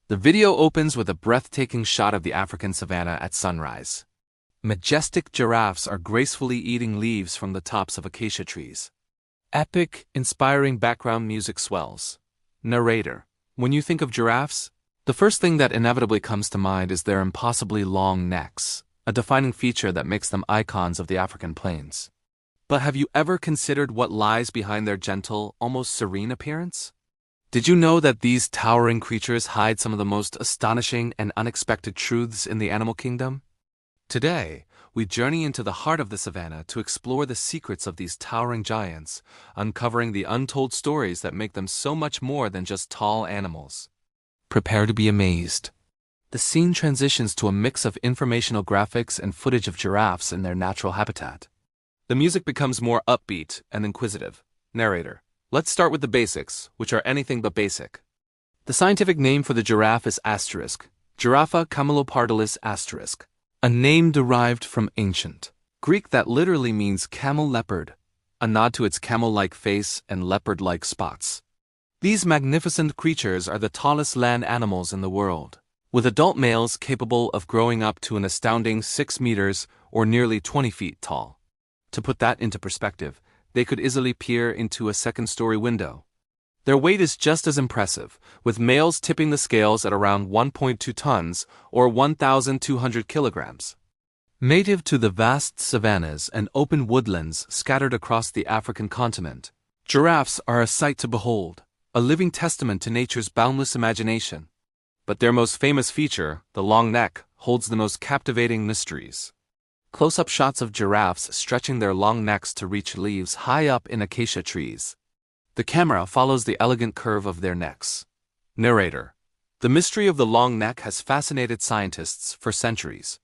The video opens with a breathtaking shot of the African savanna at sunrise. Majestic giraffes are gracefully eating leaves from the tops of acacia trees. Epic, inspiring background music swells. Narrator: when you think of giraffes, the first thing that inevitably comes to mind is their impossibly long necks, a defining feature that makes them icons of the African plains. But have you ever considered what lies behind their gentle, almost serene appearance? Did you know that these towering creatures hide some of the most astonishing and unexpected truths in the animal kingdom? Today, we journey into the heart of the savannah to explore the secrets of these towering giants, uncovering the untold stories that make them so much more than just tall animals. Prepare to be amazed. The scene transitions to a mix of informational graphics and footage of giraffes in their natural habitat. The music becomes more upbeat and inquisitive. Narrator: let's start with the basics, which are anything but basic. The scientific name for the giraffe is asterisk, Giraffa camelopardalis asterisk, a name derived from ancient Greek that literally means camel leopard, a nod to its camel-like face and leopard-like spots. These magnificent creatures are the tallest land animals in the world, with adult males capable of growing up to an astounding 6 meters or nearly 20 feet tall. To put that into perspective, they could easily peer into a second-story window. Their weight is just as impressive, with males tipping the scales at around 1.2 tons or 1,200 kilograms. Native to the vast savannas and open woodlands scattered across the African continent, giraffes are a sight to behold, a living testament to nature's boundless imagination. But their most famous feature, the long neck, holds the most captivating mysteries. Close-up shots of giraffes stretching their long necks to reach leaves high up in acacia trees. The camera follows the elegant curve of their necks. Narrator: the mystery of the long neck has fascinated scientists for centuries.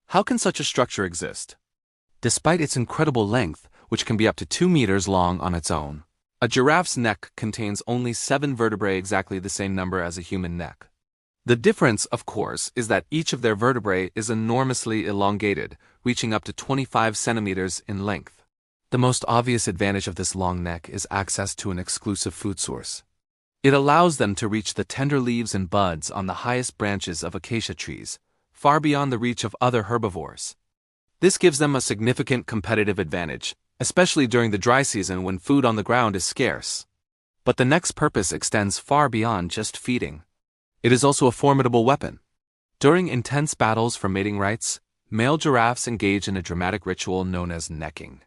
How can such a structure exist? Despite its incredible length, which can be up to 2 meters long on its own, a giraffe's neck contains only 7 vertebrae, exactly the same number as a human neck. The difference, of course, is that each of their vertebrae is enormously elongated, reaching up to 25 centimeters in length. The most obvious advantage of this long neck is access to an exclusive food source. It allows them to reach the tender leaves and buds on the highest branches of acacia trees, far beyond the reach of other herbivores. This gives them a significant competitive advantage, especially during the dry season when food on the ground is scarce. But the neck's purpose extends far beyond just feeding. It is also a formidable weapon. During intense battles for mating rights, male giraffes engage in a dramatic ritual known as necking.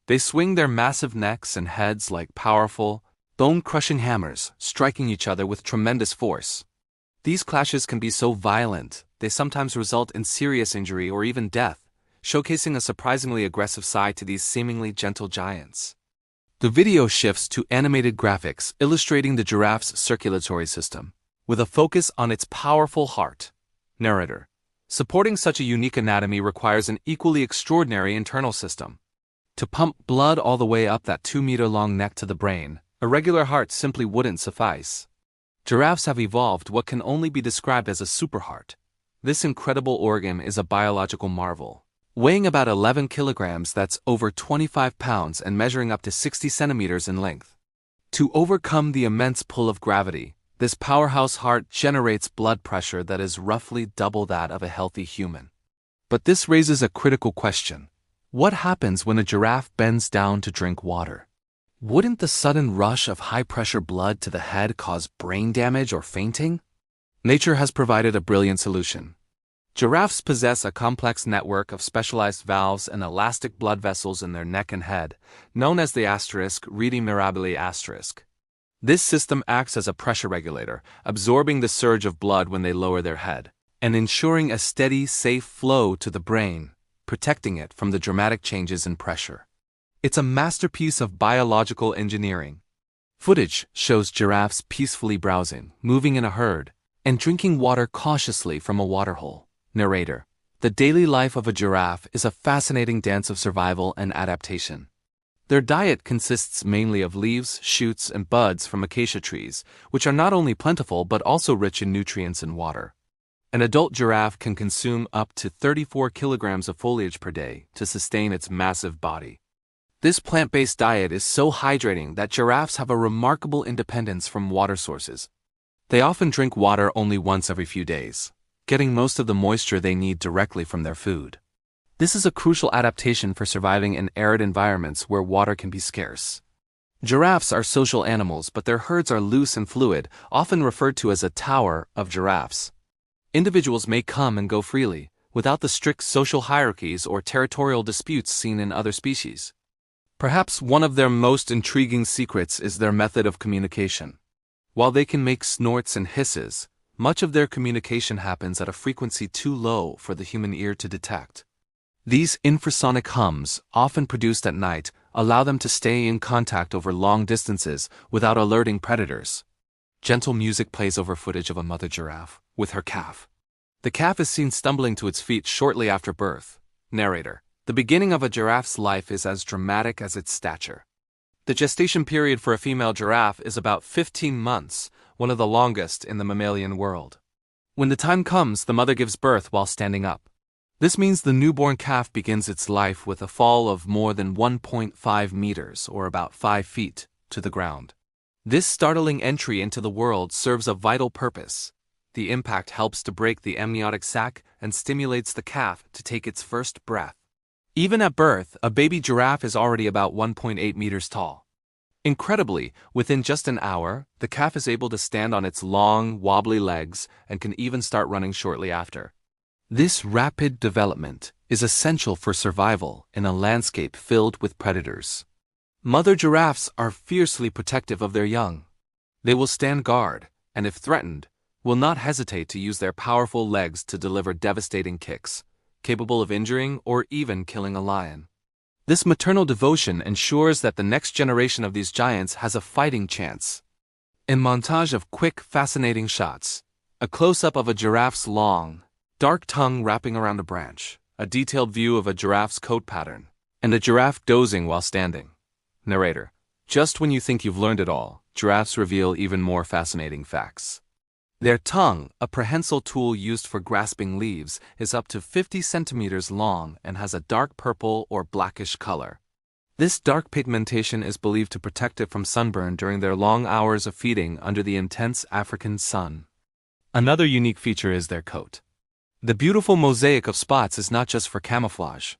They swing their massive necks and heads like powerful, bone-crushing hammers, striking each other with tremendous force. These clashes can be so violent, they sometimes result in serious injury or even death, showcasing a surprisingly aggressive side to these seemingly gentle giants. The video shifts to animated graphics illustrating the giraffe's circulatory system, with a focus on its powerful heart. Narrator: supporting such a unique anatomy requires an equally extraordinary internal system. To pump blood all the way up that 2-meter-long neck to the brain, a regular heart simply wouldn't suffice. Giraffes have evolved what can only be described as a superheart. This incredible organ is a biological marvel. Weighing about 11 kilograms, that's over 25 pounds, and measuring up to 60 centimeters in length. To overcome the immense pull of gravity, this powerhouse heart generates blood pressure that is roughly double that of a healthy human. But this raises a critical question. What happens when a giraffe bends down to drink water? Wouldn't the sudden rush of high-pressure blood to the head cause brain damage or fainting? Nature has provided a brilliant solution. Giraffes possess a complex network of specialized valves and elastic blood vessels in their neck and head, known as the asterisk redi mirabile asterisk. This system acts as a pressure regulator, absorbing the surge of blood when they lower their head, and ensuring a steady, safe flow to the brain, protecting it from the dramatic changes in pressure. It's a masterpiece of biological engineering. Footage shows giraffes peacefully browsing, moving in a herd, and drinking water cautiously from a waterhole. Narrator: the daily life of a giraffe is a fascinating dance of survival and adaptation. Their diet consists mainly of leaves, shoots, and buds from acacia trees, which are not only plentiful but also rich in nutrients and water. An adult giraffe can consume up to 34 kilograms of foliage per day to sustain its massive body. This plant-based diet is so hydrating that giraffes have a remarkable independence from water sources. They often drink water only once every few days, getting most of the moisture they need directly from their food. This is a crucial adaptation for surviving in arid environments where water can be scarce. Giraffes are social animals, but their herds are loose and fluid, often referred to as a tower of giraffes. Individuals may come and go freely, without the strict social hierarchies or territorial disputes seen in other species. Perhaps one of their most intriguing secrets is their method of communication. While they can make snorts and hisses, much of their communication happens at a frequency too low for the human ear to detect. These infrasonic hums, often produced at night, allow them to stay in contact over long distances without alerting predators. Gentle music plays over footage of a mother giraffe with her calf. The calf is seen stumbling to its feet shortly after birth. Narrator: the beginning of a giraffe's life is as dramatic as its stature. The gestation period for a female giraffe is about 15 months, one of the longest in the mammalian world. When the time comes, the mother gives birth while standing up. This means the newborn calf begins its life with a fall of more than 1.5 meters, or about 5 feet, to the ground. This startling entry into the world serves a vital purpose. The impact helps to break the amniotic sac and stimulates the calf to take its first breath. Even at birth, a baby giraffe is already about 1.8 meters tall. Incredibly, within just an hour, the calf is able to stand on its long, wobbly legs and can even start running shortly after. This rapid development is essential for survival in a landscape filled with predators. Mother giraffes are fiercely protective of their young. They will stand guard, and if threatened, will not hesitate to use their powerful legs to deliver devastating kicks, capable of injuring or even killing a lion. This maternal devotion ensures that the next generation of these giants has a fighting chance. A montage of quick, fascinating shots. A close-up of a giraffe's long, dark tongue wrapping around a branch, a detailed view of a giraffe's coat pattern, and a giraffe dozing while standing. Narrator: just when you think you've learned it all, giraffes reveal even more fascinating facts. Their tongue, a prehensile tool used for grasping leaves, is up to 50 centimeters long and has a dark purple or blackish color. This dark pigmentation is believed to protect it from sunburn during their long hours of feeding under the intense African sun. Another unique feature is their coat. The beautiful mosaic of spots is not just for camouflage.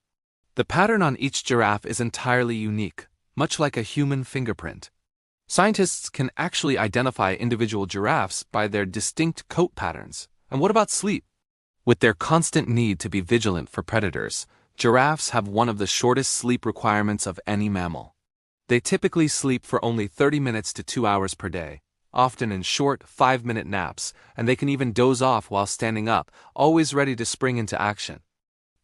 The pattern on each giraffe is entirely unique, much like a human fingerprint. Scientists can actually identify individual giraffes by their distinct coat patterns. And what about sleep? With their constant need to be vigilant for predators, giraffes have one of the shortest sleep requirements of any mammal. They typically sleep for only 30 minutes to 2 hours per day, often in short 5-minute naps, and they can even doze off while standing up, always ready to spring into action.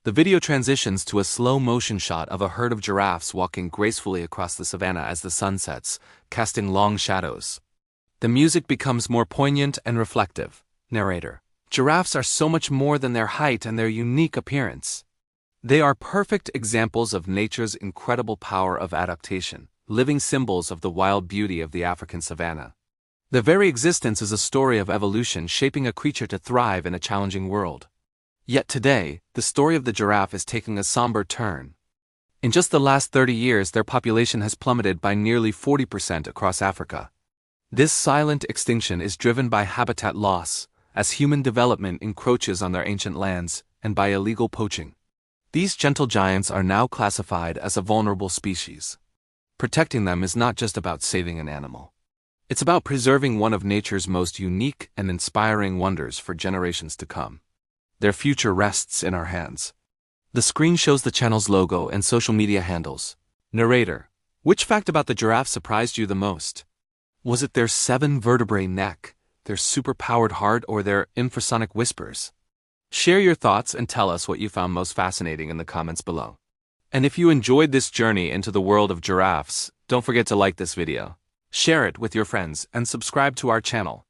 The video transitions to a slow-motion shot of a herd of giraffes walking gracefully across the savannah as the sun sets, casting long shadows. The music becomes more poignant and reflective. Narrator: giraffes are so much more than their height and their unique appearance. They are perfect examples of nature's incredible power of adaptation, living symbols of the wild beauty of the African savannah. Their very existence is a story of evolution shaping a creature to thrive in a challenging world. Yet today, the story of the giraffe is taking a somber turn. In just the last 30 years, their population has plummeted by nearly 40% across Africa. This silent extinction is driven by habitat loss, as human development encroaches on their ancient lands, and by illegal poaching. These gentle giants are now classified as a vulnerable species. Protecting them is not just about saving an animal. It's about preserving one of nature's most unique and inspiring wonders for generations to come. Their future rests in our hands. The screen shows the channel's logo and social media handles. Narrator: which fact about the giraffe surprised you the most? Was it their 7-vertebrae neck, their super-powered heart, or their infrasonic whispers? Share your thoughts and tell us what you found most fascinating in the comments below. And if you enjoyed this journey into the world of giraffes, don't forget to like this video, share it with your friends, and subscribe to our channel.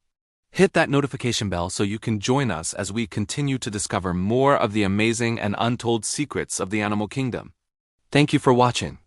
Hit that notification bell so you can join us as we continue to discover more of the amazing and untold secrets of the animal kingdom. Thank you for watching.